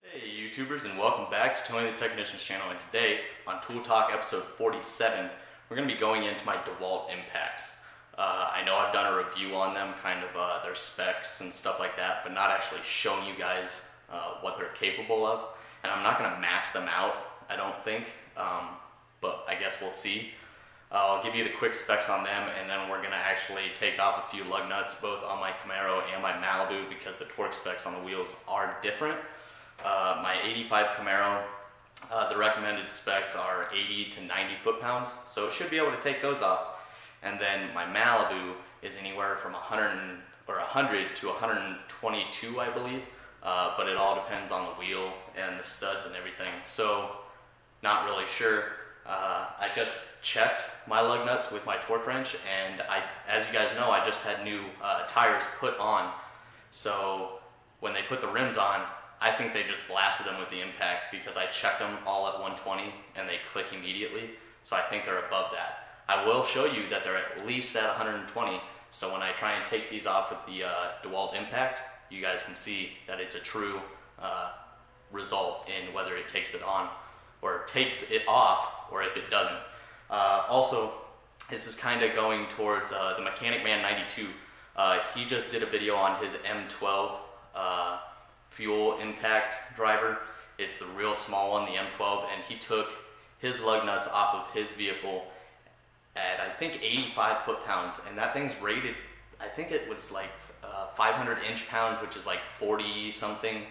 Hey YouTubers, and welcome back to Tony the Technician's channel. And today on Tool Talk episode 47, we're going to be going into my Dewalt impacts. I know I've done a review on them, kind of their specs and stuff like that, but not actually showing you guys what they're capable of. And I'm not going to max them out, I don't think, but I guess we'll see. I'll give you the quick specs on them, and then we're going to actually take off a few lug nuts both on my Camaro and my Malibu because the torque specs on the wheels are different. My 85 Camaro, the recommended specs are 80 to 90 foot-pounds, so it should be able to take those off. And then my Malibu is anywhere from 100 to 122, I believe, but it all depends on the wheel and the studs and everything, so not really sure. I just checked my lug nuts with my torque wrench, and as you guys know, I just had new tires put on. So when they put the rims on, I think they just blasted them with the impact because I checked them all at 120 and they click immediately. So I think they're above that. I will show you that they're at least at 120. So when I try and take these off with the Dewalt impact, you guys can see that it's a true result in whether it takes it on or takes it off, or if it doesn't. Also, this is kind of going towards the Mechanic Man 92. He just did a video on his M12 fuel impact driver. It's the real small one, the M12, and he took his lug nuts off of his vehicle at I think 85 foot-pounds, and that thing's rated, I think it was like 500 inch-pounds, which is like 40 something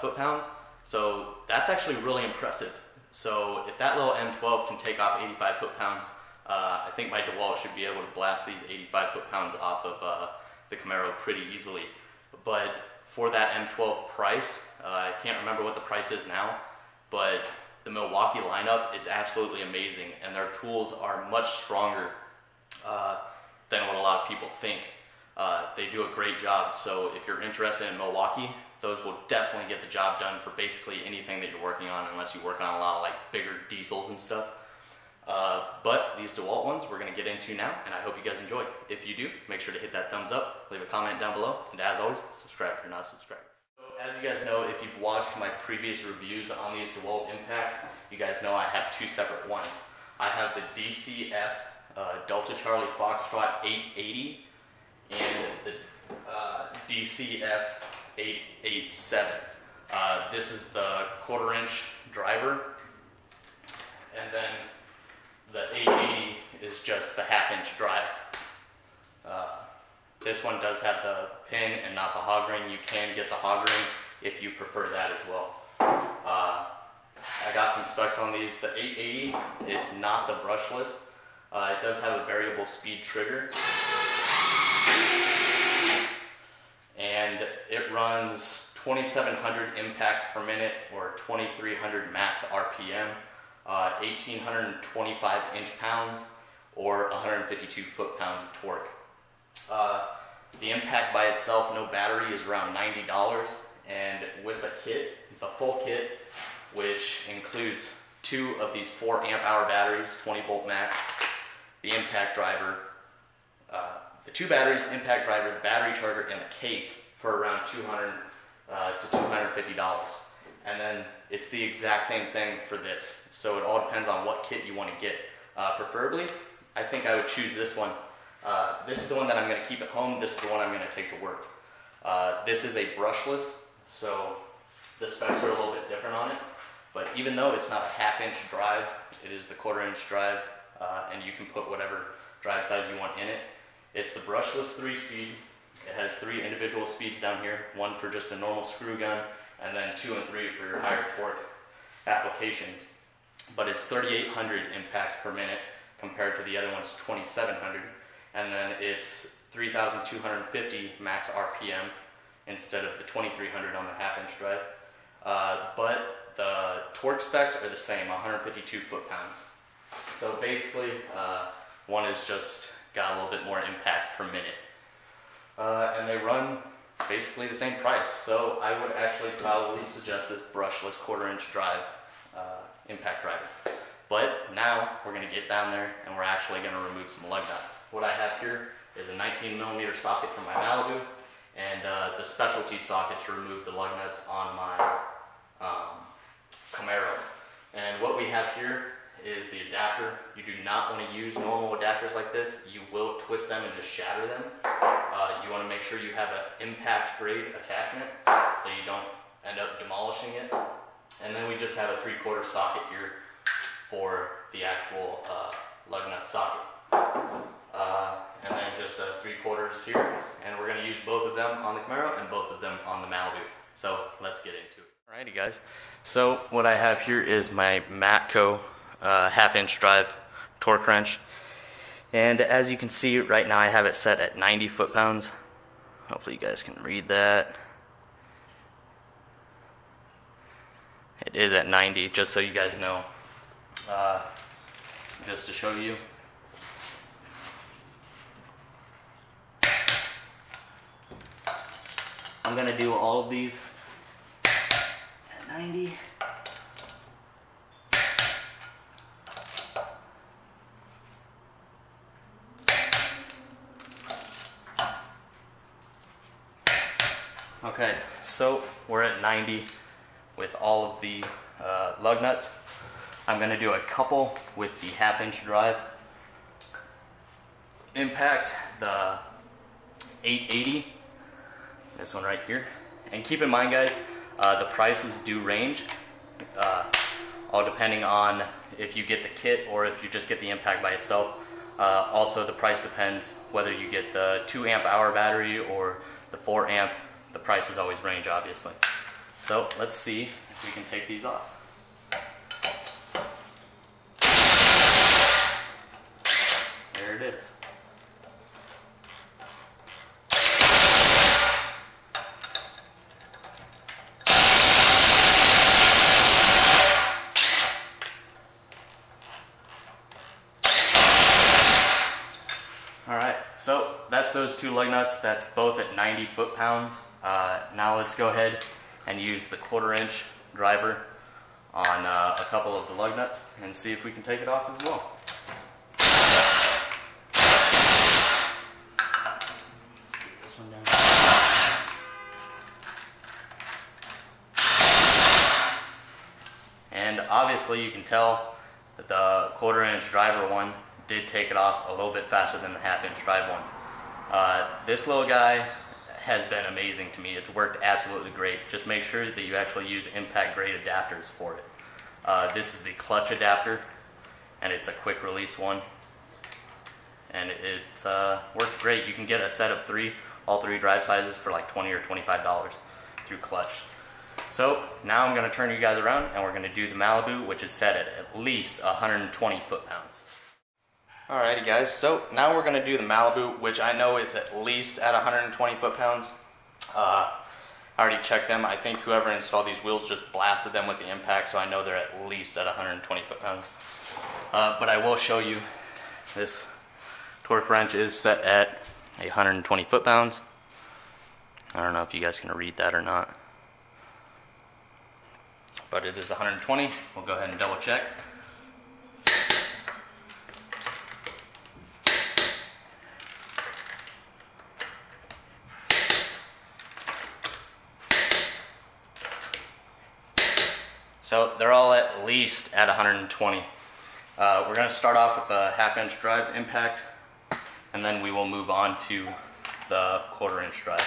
foot-pounds. So that's actually really impressive. So if that little M12 can take off 85 foot-pounds, I think my Dewalt should be able to blast these 85 foot-pounds off of the Camaro pretty easily. But for that M12 price, I can't remember what the price is now, but the Milwaukee lineup is absolutely amazing, and their tools are much stronger than what a lot of people think. They do a great job, so if you're interested in Milwaukee, those will definitely get the job done for basically anything that you're working on, unless you work on a lot of like bigger diesels and stuff. But these Dewalt ones we're going to get into now, and I hope you guys enjoy. If you do, make sure to hit that thumbs up, leave a comment down below, and as always, subscribe if you're not subscribed. So as you guys know, if you've watched my previous reviews on these Dewalt impacts, you guys know I have two separate ones. I have the DCF Delta Charlie Foxtrot 880 and the DCF 887. This is the 1/4 inch driver, and then the 880 is just the 1/2 inch drive. This one does have the pin and not the hog ring. You can get the hog ring if you prefer that as well. I got some specs on these. The 880, it's not the brushless. It does have a variable speed trigger, and it runs 2,700 impacts per minute or 2,300 max RPM, 1,825 inch-pounds or 152 foot-pounds of torque. The impact by itself, no battery, is around $90, and with a kit, the full kit, which includes 2 of these 4 amp-hour batteries, 20 volt max, the impact driver, the 2 batteries, the impact driver, the battery charger, and the case for around $200 to $250. And then it's the exact same thing for this. So it all depends on what kit you want to get. Preferably, I think I would choose this one. This is the one that I'm going to keep at home. This is the one I'm going to take to work. This is a brushless, so the specs are a little bit different on it. But even though it's not a 1/2 inch drive, it is the 1/4 inch drive, and you can put whatever drive size you want in it. It's the brushless 3-speed. It has 3 individual speeds down here, 1 for just a normal screw gun, and then 2 and 3 for your higher torque applications. But it's 3,800 impacts per minute compared to the other one's 2,700, and then it's 3,250 max RPM instead of the 2,300 on the 1/2 inch drive. But the torque specs are the same, 152 foot-pounds. So basically, one is just got a little bit more impacts per minute. And they run basically the same price. So I would actually probably suggest this brushless 1/4 inch drive, impact driver. But now we're going to get down there and we're actually going to remove some lug nuts. What I have here is a 19mm socket from my Malibu and the specialty socket to remove the lug nuts on my Camaro. And what we have here is the adapter. You do not want to use normal adapters like this. You will twist them and just shatter them. You want to make sure you have an impact grade attachment so you don't end up demolishing it. And then we just have a 3/4 socket here for the actual lug nut socket. And then just 3/4 here. And we're going to use both of them on the Camaro and both of them on the Malibu. So let's get into it. Alrighty guys, so what I have here is my Matco 1/2-inch drive torque wrench. And as you can see right now I have it set at 90 foot-pounds. Hopefully you guys can read that. It is at 90, just so you guys know. Just to show you. I'm going to do all of these at 90. Okay, so we're at 90 with all of the lug nuts. I'm going to do a couple with the 1/2-inch drive impact, the 880, this one right here. And keep in mind guys, the prices do range, all depending on if you get the kit or if you just get the impact by itself. Also the price depends whether you get the 2 amp hour battery or the 4 amp. The prices always range, obviously. So let's see if we can take these off. There it is. Alright, so that's those 2 lug nuts. That's both at 90 foot-pounds. Now let's go ahead and use the 1/4-inch driver on a couple of the lug nuts and see if we can take it off as well. Let's get this one down. And obviously you can tell that the 1/4-inch driver one did take it off a little bit faster than the 1/2-inch drive one. This little guy has been amazing to me. It's worked absolutely great. Just make sure that you actually use impact grade adapters for it. This is the clutch adapter, and it's a quick release one. And it works great. You can get a set of 3, all 3 drive sizes for like $20 or $25 through Clutch. So now I'm going to turn you guys around and we're going to do the Malibu, which is set at least 120 foot-pounds. Alrighty guys, so now we're going to do the Malibu, which I know is at least at 120 foot-pounds. I already checked them. I think whoever installed these wheels just blasted them with the impact, so I know they're at least at 120 foot-pounds. But I will show you, this torque wrench is set at 120 foot-pounds. I don't know if you guys can read that or not, but it is 120. We'll go ahead and double check. So they're all at least at 120. We're going to start off with the 1/2-inch drive impact, and then we will move on to the 1/4-inch drive.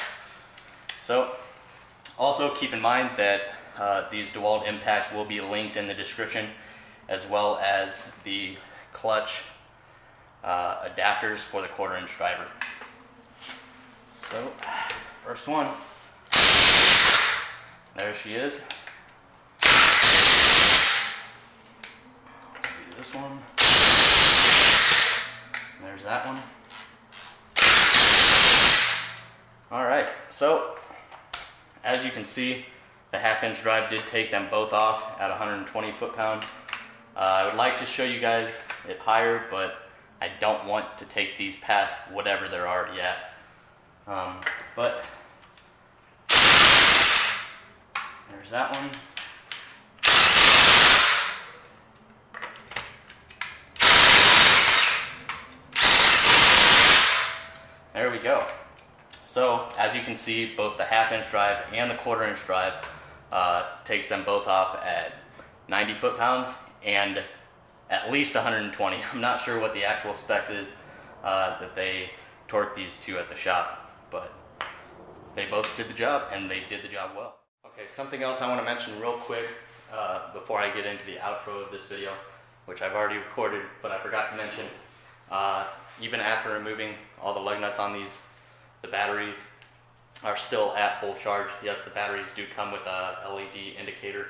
So also keep in mind that these Dewalt impacts will be linked in the description, as well as the clutch adapters for the 1/4-inch driver. So first one, there she is. This one, there's that one. Alright, so as you can see, the 1/2-inch drive did take them both off at 120 foot-pound. I would like to show you guys it higher, but I don't want to take these past whatever they're already at. But there's that one. we go. So as you can see, both the 1/2-inch drive and the 1/4-inch drive takes them both off at 90 foot-pounds and at least 120. I'm not sure what the actual specs is that they torque these two at the shop, but they both did the job, and they did the job well. Okay, something else I want to mention real quick before I get into the outro of this video, which I've already recorded, but I forgot to mention. Even after removing all the lug nuts on these, the batteries are still at full charge. Yes, the batteries do come with a LED indicator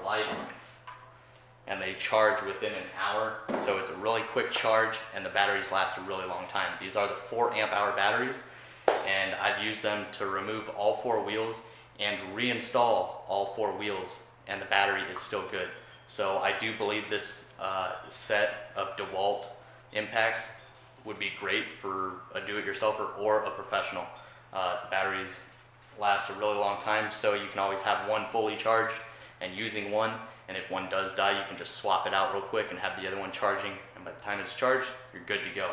light, and they charge within an hour, so it's a really quick charge, and the batteries last a really long time. These are the 4 amp hour batteries, and I've used them to remove all 4 wheels and reinstall all 4 wheels, and the battery is still good. So I do believe this set of Dewalt impacts would be great for a do-it-yourselfer or a professional. The batteries last a really long time, so you can always have one fully charged and using one, and if one does die, you can just swap it out real quick and have the other one charging, and by the time it's charged, you're good to go.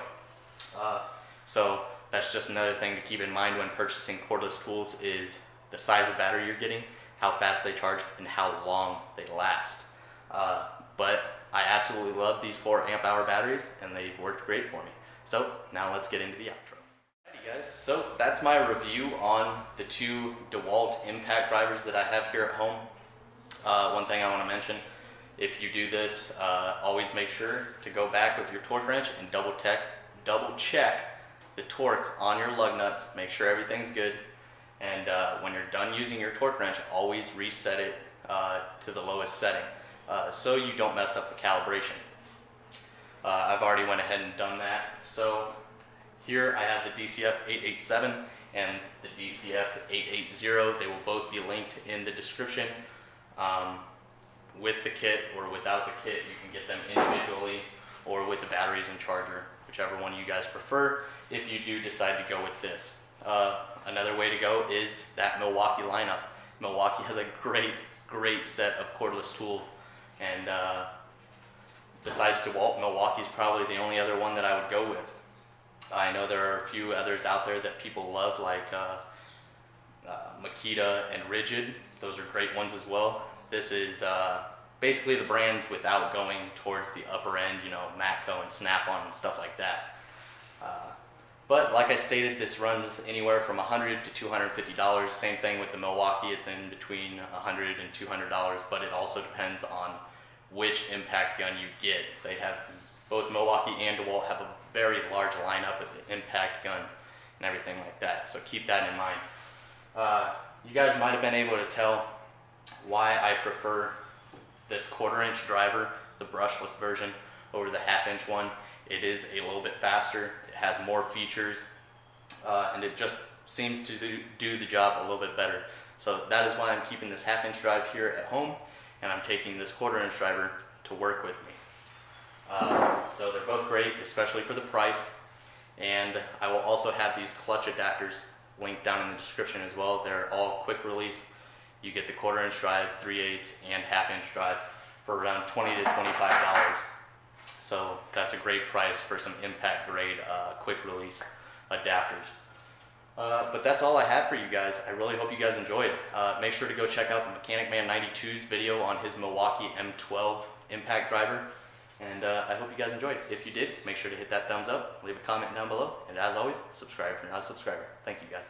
So that's just another thing to keep in mind when purchasing cordless tools is the size of battery you're getting, how fast they charge, and how long they last. But I absolutely love these 4 amp hour batteries, and they've worked great for me. So now let's get into the outro. Alrighty guys, so that's my review on the 2 Dewalt impact drivers that I have here at home. One thing I want to mention, if you do this, always make sure to go back with your torque wrench and double check the torque on your lug nuts, make sure everything's good, and when you're done using your torque wrench, always reset it to the lowest setting so you don't mess up the calibration. I've already went ahead and done that. So here I have the DCF 887 and the DCF 880. They will both be linked in the description. With the kit or without the kit, you can get them individually or with the batteries and charger, whichever one you guys prefer if you do decide to go with this. Another way to go is that Milwaukee lineup. Milwaukee has a great set of cordless tools, and besides DeWalt, Milwaukee's probably the only other one that I would go with. I know there are a few others out there that people love, like Makita and Rigid. Those are great ones as well. This is basically the brands without going towards the upper end, you know, Matco and Snap-on and stuff like that. But like I stated, this runs anywhere from $100 to $250. Same thing with the Milwaukee, it's in between $100 and $200, but it also depends on which impact gun you get. They have, both Milwaukee and DeWalt have a very large lineup of impact guns and everything like that, so keep that in mind. You guys might have been able to tell why I prefer this 1/4-inch driver, the brushless version, over the 1/2-inch one. It is a little bit faster, it has more features, and it just seems to do the job a little bit better. So that is why I'm keeping this 1/2-inch drive here at home, and I'm taking this 1/4-inch driver to work with me. So they're both great, especially for the price, and I will also have these clutch adapters linked down in the description as well. They're all quick release. You get the 1/4-inch drive, 3/8 and 1/2-inch drive for around $20 to $25. So that's a great price for some impact grade quick release adapters. But that's all I have for you guys. I really hope you guys enjoyed. Make sure to go check out the Mechanic Man 92's video on his Milwaukee M12 impact driver. And I hope you guys enjoyed. If you did, make sure to hit that thumbs up, leave a comment down below, and as always, subscribe if you're not a subscriber. Thank you guys.